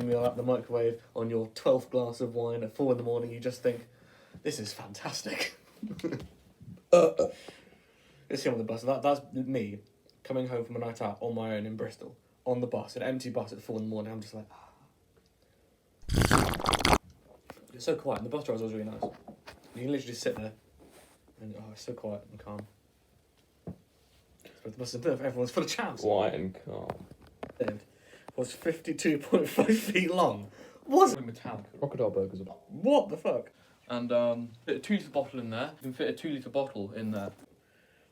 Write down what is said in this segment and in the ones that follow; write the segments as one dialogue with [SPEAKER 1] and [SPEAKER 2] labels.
[SPEAKER 1] meal out the microwave on your 12th glass of wine at 4 in the morning, you just think, this is fantastic. It's him on the bus. That's me coming home from a night out on my own in Bristol, on the bus, an empty bus at 4 in the morning. I'm just like, It's so quiet, and the bus driver's always really nice. You can literally just sit there, and it's so quiet and calm. But the bus is perfect, everyone's full of chavs.
[SPEAKER 2] Quiet and calm.
[SPEAKER 1] It was 52.5 feet long. Was it?
[SPEAKER 2] Metallic. Crocodile burgers.
[SPEAKER 1] What the fuck?
[SPEAKER 2] And fit a 2 litre bottle in there. You can fit a 2 litre bottle in there.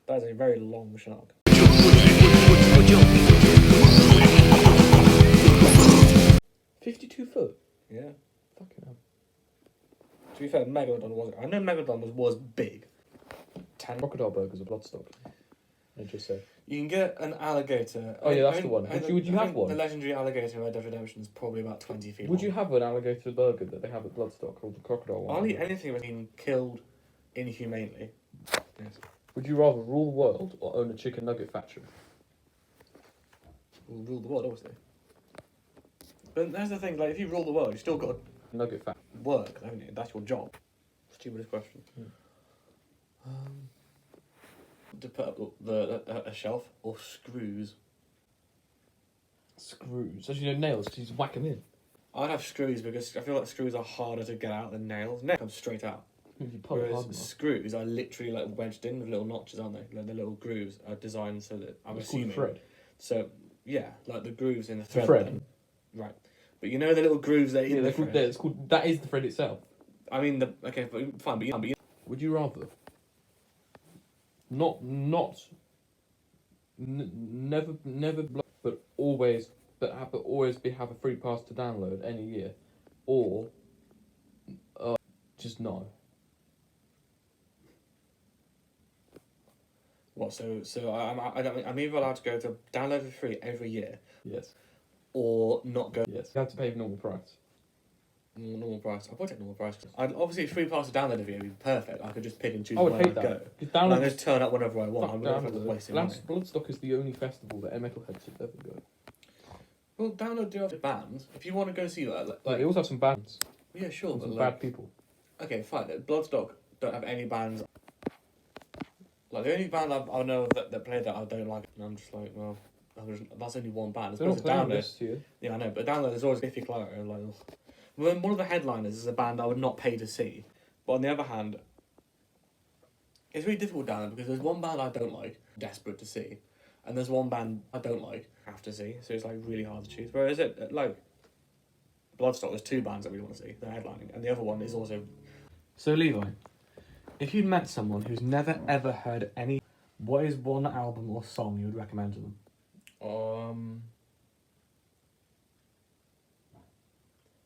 [SPEAKER 1] That is a very long shark.
[SPEAKER 2] 52 foot?
[SPEAKER 1] Yeah.
[SPEAKER 2] Fucking hell.
[SPEAKER 1] To be fair, Megalodon was. I know Megalodon was big. 10.
[SPEAKER 2] Crocodile burgers are Bloodstock. I just said.
[SPEAKER 1] You can get an alligator.
[SPEAKER 2] Oh yeah, that's the one. Would you have one?
[SPEAKER 1] The legendary alligator in Red Dead Redemption is probably about 20 feet
[SPEAKER 2] Would
[SPEAKER 1] long.
[SPEAKER 2] you have an alligator burger that they have at Bloodstock called the crocodile one?
[SPEAKER 1] I'll eat anything that's been killed inhumanely. Yes.
[SPEAKER 2] Would you rather rule the world or own a chicken nugget factory?
[SPEAKER 1] We'll rule the world, obviously. But that's the thing, like, if you rule the world, you've still got to
[SPEAKER 2] Nugget factory.
[SPEAKER 1] work, haven't you? That's your job. Stupidest question. To put up a shelf or screws.
[SPEAKER 2] Screws. As you know, nails, because you just whack them in.
[SPEAKER 1] I'd have screws because I feel like screws are harder to get out than nails. Nails come straight out.
[SPEAKER 2] You pull it hard
[SPEAKER 1] Whereas
[SPEAKER 2] enough.
[SPEAKER 1] screws are literally like wedged in with little notches, aren't they? Like the little grooves are designed so that I'm
[SPEAKER 2] It's called
[SPEAKER 1] assuming.
[SPEAKER 2] thread.
[SPEAKER 1] So yeah, like the grooves in the thread.
[SPEAKER 2] Thread.
[SPEAKER 1] Then. Right, but you know the little grooves that
[SPEAKER 2] Yeah,
[SPEAKER 1] in
[SPEAKER 2] they're
[SPEAKER 1] the
[SPEAKER 2] called.
[SPEAKER 1] thread.
[SPEAKER 2] It's called. That is the thread itself.
[SPEAKER 1] I mean okay, but fine, but you
[SPEAKER 2] Would you rather? Never, but always, have a free pass to download any year, or just no.
[SPEAKER 1] what? So I'm either allowed to go to download for free every year,
[SPEAKER 2] Yes.
[SPEAKER 1] or not go.
[SPEAKER 2] Yes. You have to pay normal price.
[SPEAKER 1] Normal price. I'll take normal price. I'd obviously free pass to download a video would be perfect. I could just pick and choose
[SPEAKER 2] I would
[SPEAKER 1] where
[SPEAKER 2] hate
[SPEAKER 1] I'd
[SPEAKER 2] that.
[SPEAKER 1] go.
[SPEAKER 2] Because
[SPEAKER 1] And I
[SPEAKER 2] download.
[SPEAKER 1] just turn up whenever I want.
[SPEAKER 2] Fuck
[SPEAKER 1] I'm not
[SPEAKER 2] download.
[SPEAKER 1] wasting money.
[SPEAKER 2] Bloodstock is the only festival that metalheads should ever go.
[SPEAKER 1] Well, download do have bands. If you want to go see that,
[SPEAKER 2] Like they also have some bands.
[SPEAKER 1] yeah, sure,
[SPEAKER 2] And
[SPEAKER 1] but
[SPEAKER 2] some
[SPEAKER 1] like,
[SPEAKER 2] bad people.
[SPEAKER 1] okay, fine. Bloodstock don't have any bands. Like the only band I know that play that I don't like, and I'm just like, well, that's only one band. As
[SPEAKER 2] They're not
[SPEAKER 1] opposed to
[SPEAKER 2] playing
[SPEAKER 1] download.
[SPEAKER 2] this year.
[SPEAKER 1] Yeah, I know, but download there's always Biffy Clyro and like. Ugh. Well, one of the headliners is a band I would not pay to see, but on the other hand, it's really difficult download because there's one band I don't like, desperate to see, and there's one band I don't like, have to see. So it's like really hard to choose. Whereas like Bloodstock, there's 2 bands that we want to see. They're headlining, and the other one is also. So Levi, if you'd met someone who's never ever heard any, what is one album or song you would recommend to them?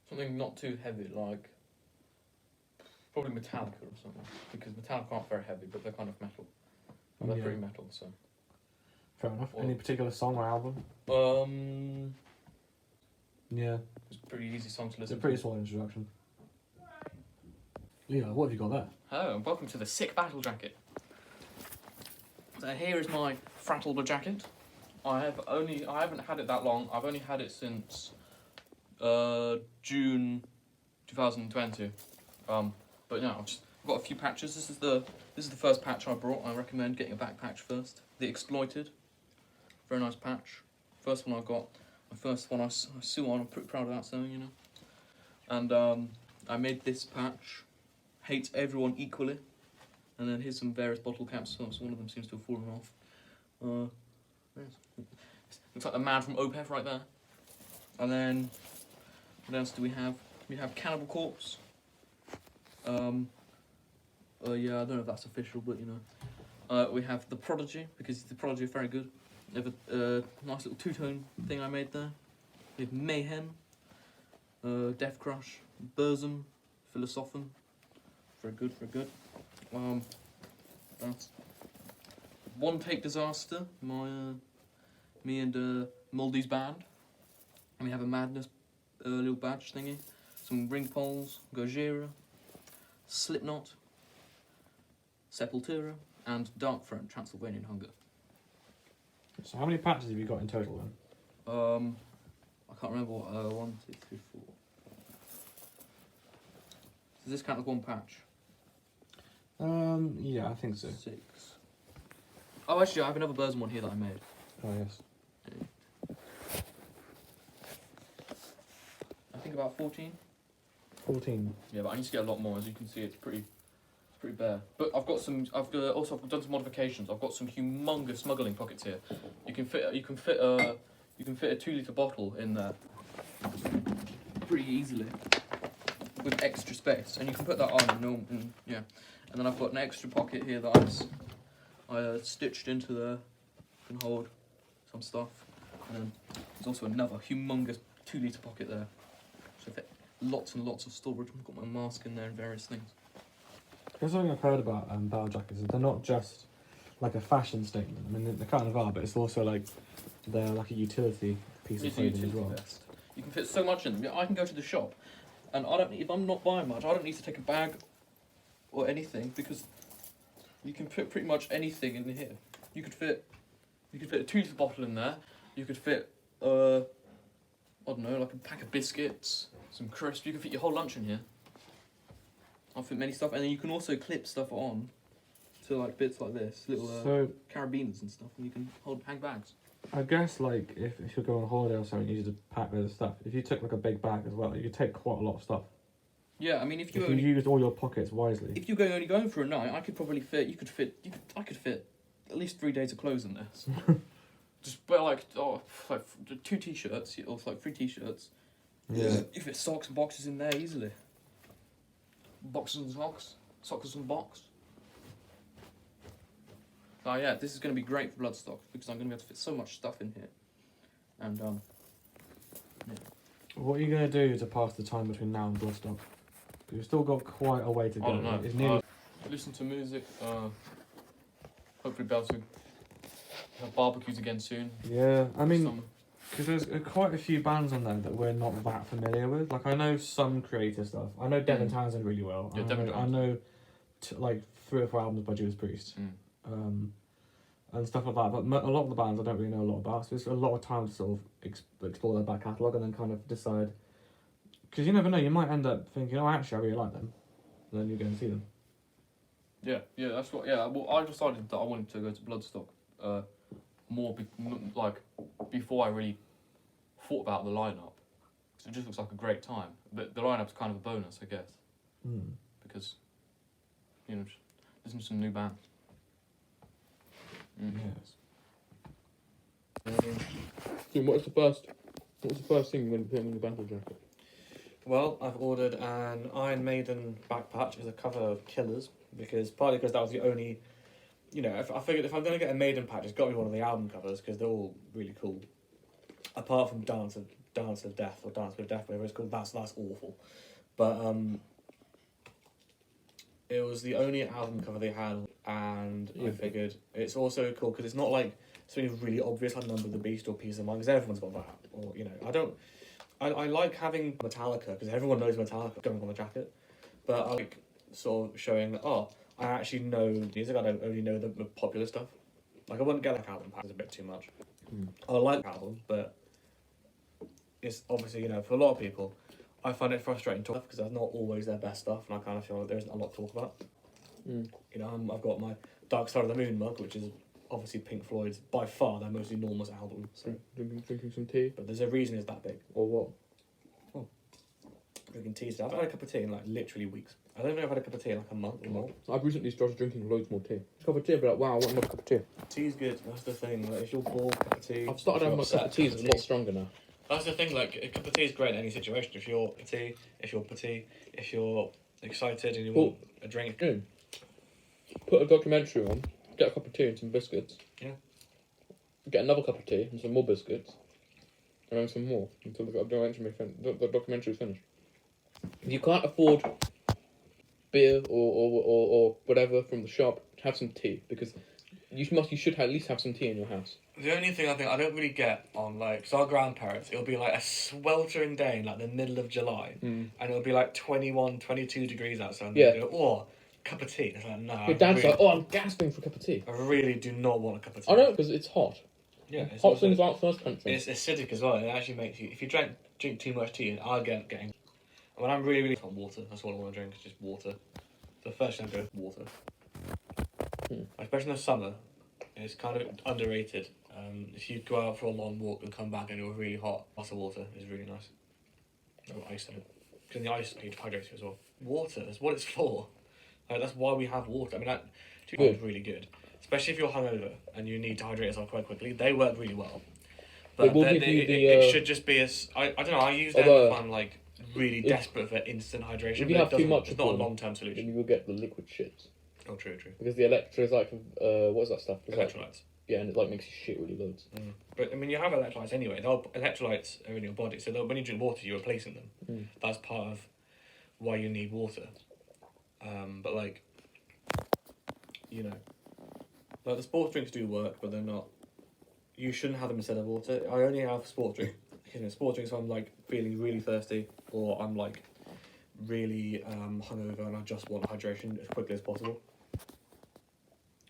[SPEAKER 2] Something not too heavy, like probably Metallica or something, because Metallica aren't very heavy, but they're kind of metal. And they're
[SPEAKER 1] Yeah.
[SPEAKER 2] pretty metal, so.
[SPEAKER 1] Fair enough.
[SPEAKER 2] Well-
[SPEAKER 1] Any particular song or album? Yeah,
[SPEAKER 2] It's a pretty easy song to
[SPEAKER 1] it's a
[SPEAKER 2] listen
[SPEAKER 1] pretty
[SPEAKER 2] to.
[SPEAKER 1] small introduction. Levi, what have you got there?
[SPEAKER 2] Hello, and welcome to the Sick Battle Jacket. So here is my Frattlebur jacket. I haven't had it that long. I've only had it since June 2020. But yeah, I've got a few patches. This is the first patch I brought. I recommend getting a back patch first. The Exploited, very nice patch. First one I got. My first one I sew on. I'm pretty proud of that sewing, you know. And I made this patch. Hate everyone equally. And then here's some various bottle caps. So one of them seems to have fallen off. Looks like the man from Opeth right there. And then what else do we have? We have Cannibal Corpse. Yeah, I don't know if that's official, but you know. We have The Prodigy, because The Prodigy are very good. We have a nice little two-tone thing I made there. We have Mayhem, Death Crush, Burzum, Philosophem. Very good, very good. That's One Take Disaster, me and Moldy's band. And we have a Madness little badge thingy. Some ring poles, Gojira, Slipknot, Sepultura, and Dark Throne, Transylvanian Hunger.
[SPEAKER 1] So how many patches have you got in total then?
[SPEAKER 2] I can't remember what. 1, 2, 3, 4. Does this count as one patch?
[SPEAKER 1] Yeah, I think so.
[SPEAKER 2] 6. Oh, actually, I have another Burzum one here that I made.
[SPEAKER 1] Oh, yes.
[SPEAKER 2] I think about 14.
[SPEAKER 1] 14.
[SPEAKER 2] Yeah, but I need to get a lot more. As you can see, it's pretty bare. But I've got some. I've done some modifications. I've got some humongous smuggling pockets here. You can fit a 2-litre bottle in there pretty easily with extra space, and you can put that on. And then I've got an extra pocket here that I stitched into there. Can hold some stuff. And then there's also another humongous 2-litre pocket there. So fit lots and lots of storage. I've got my mask in there and various things.
[SPEAKER 1] There's something I've heard about battle jackets is they're not just like a fashion statement. I mean, they kind of are, but it's also like they're like a utility piece of clothing as well.
[SPEAKER 2] Vest. You can fit so much in them. I can go to the shop, and if I'm not buying much, I don't need to take a bag or anything because you can fit pretty much anything in here. You could fit a 2-litre bottle in there. You could fit I don't know, like a pack of biscuits, some crisps. You can fit your whole lunch in here. I'll fit many stuff, and then you can also clip stuff on to like bits like this, little carabiners and stuff, and you can hang bags.
[SPEAKER 1] I guess like if you go on holiday or something, you need to pack loads of stuff. If you took like a big bag as well, you could take quite a lot of stuff.
[SPEAKER 2] Yeah, I mean, if you
[SPEAKER 1] used all your pockets wisely.
[SPEAKER 2] If you're only going for a night, I could probably fit. I could fit at least 3 days of clothes in this. Just wear like 2 t-shirts or like 3 t-shirts.
[SPEAKER 1] Yeah.
[SPEAKER 2] You fit socks and boxes in there easily. Boxes and socks and box. So yeah, this is going to be great for Bloodstock because I'm going to be able to fit so much stuff in here. And yeah.
[SPEAKER 1] What are you going to do to pass the time between now and Bloodstock? You've still got quite a way to go.
[SPEAKER 2] I don't know.
[SPEAKER 1] It's nearly...
[SPEAKER 2] Listen to music. Hopefully be able to have barbecues again soon.
[SPEAKER 1] Yeah, I mean, because there's quite a few bands on there that we're not that familiar with. Like, I know some creative stuff. I know Devin Townsend really well.
[SPEAKER 2] Yeah,
[SPEAKER 1] I know like 3 or 4 albums by Judas Priest. And stuff like that. But a lot of the bands I don't really know a lot about. So it's a lot of time to sort of explore their back catalogue and then kind of decide. Because you never know, you might end up thinking, oh, actually, I really like them. And then you go and see them.
[SPEAKER 2] Yeah, that's what. Yeah, well, I decided that I wanted to go to Bloodstock before I really thought about the lineup. Because it just looks like a great time. But the lineup's kind of a bonus, I guess. Because, just listen to some new bands.
[SPEAKER 1] Yes.
[SPEAKER 2] What's the first thing you're going to put in the battle jacket?
[SPEAKER 1] Well, I've ordered an Iron Maiden back patch as a cover of Killers, partly because that was the only, I figured if I'm going to get a Maiden patch, it's got to be one of the album covers, because they're all really cool. Apart from Dance of Death, or Dance with Death, whatever it's called, that's awful. But it was the only album cover they had, and I figured it's also cool, because it's not like something really obvious like Number of the Beast or Peace of Mind, because everyone's got that. Or, I like having Metallica, because everyone knows Metallica going on the jacket, but I like sort of showing, I actually know music, I don't only know the popular stuff. Like, I wouldn't get like album packs, it's a bit too much. I like the album, but it's obviously, for a lot of people, I find it frustrating to talk because that's not always their best stuff, and I kind of feel like there isn't a lot to talk about. I've got my Dark Side of the Moon mug, which is obviously Pink Floyd's by far their most enormous album. So.
[SPEAKER 2] Drinking some tea?
[SPEAKER 1] But there's a reason it's that big.
[SPEAKER 2] Or what?
[SPEAKER 1] Drinking tea today. I haven't had a cup of tea in like literally weeks. I don't think I've had a cup of tea in like a month or more.
[SPEAKER 2] I've recently started drinking loads more tea. A cup of tea, I'll be like, wow, I want another cup of tea.
[SPEAKER 1] Tea's good, that's the thing. Like, if you're bored, cup of tea.
[SPEAKER 2] I've started having my cup of tea, it's a lot stronger now.
[SPEAKER 1] That's the thing, like, a cup of tea is great in any situation. If you're petite, if you're excited and you want a drink.
[SPEAKER 2] Put a documentary on, get a cup of tea and some biscuits.
[SPEAKER 1] Yeah.
[SPEAKER 2] Get another cup of tea and some more biscuits. And then some more until the documentary is finished. If you can't afford beer or whatever from the shop, have some tea, because you should at least have some tea in your house.
[SPEAKER 1] The only thing I don't really get on, like, so our grandparents, it'll be like a sweltering day in like the middle of July, and it'll be like 21, 22 degrees outside, and they go, cup of tea. It's like, no.
[SPEAKER 2] Your dad's like, I'm gasping for a cup of tea.
[SPEAKER 1] I really do not want a cup of tea.
[SPEAKER 2] I know, because it's hot.
[SPEAKER 1] Yeah, it's
[SPEAKER 3] Hot
[SPEAKER 1] also,
[SPEAKER 3] springs aren't first country.
[SPEAKER 1] it's acidic as well. It actually makes you, if you drink too much tea, I get getting. When I'm really on water, that's all I want to drink. Is just water. So first thing I go water. Especially in the summer, it's kind of underrated. If you go out for a long walk and come back and you're really hot, a glass of water is really nice. Or ice in it, because the ice hydrates you as well. Water is what it's for. Like, that's why we have water. I mean, that is really good, especially if you're hungover and you need to hydrate yourself quite quickly. They work really well. But
[SPEAKER 3] will give you
[SPEAKER 1] it should just be I don't know. I use them if I'm like really desperate for instant hydration.
[SPEAKER 3] If you have too much,
[SPEAKER 1] it's not a long-term solution.
[SPEAKER 3] then you will get the liquid shits.
[SPEAKER 1] Oh, true.
[SPEAKER 3] Because the electrolytes, like, what's that stuff? It's
[SPEAKER 1] Electrolytes.
[SPEAKER 3] Like, yeah, and it like makes you shit really loads.
[SPEAKER 1] But I mean, you have electrolytes anyway. Electrolytes are in your body, so when you drink water, you're replacing them. That's part of why you need water. But like, you know, like the sports drinks do work, but they're not. You shouldn't have them instead of water. I only have sports drinks if I'm like feeling really thirsty, or I'm like really hungover and I just want hydration as quickly as possible.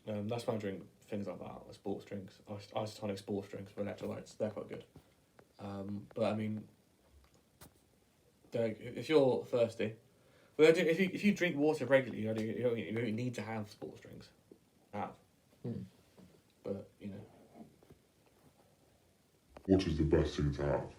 [SPEAKER 1] That's when I drink things like that, like sports drinks, isotonic sports drinks with electrolytes. They're quite good. But I mean, if you're thirsty, well, if you drink water regularly, you don't need to have sports drinks. But you know,
[SPEAKER 4] Water's the best thing to have.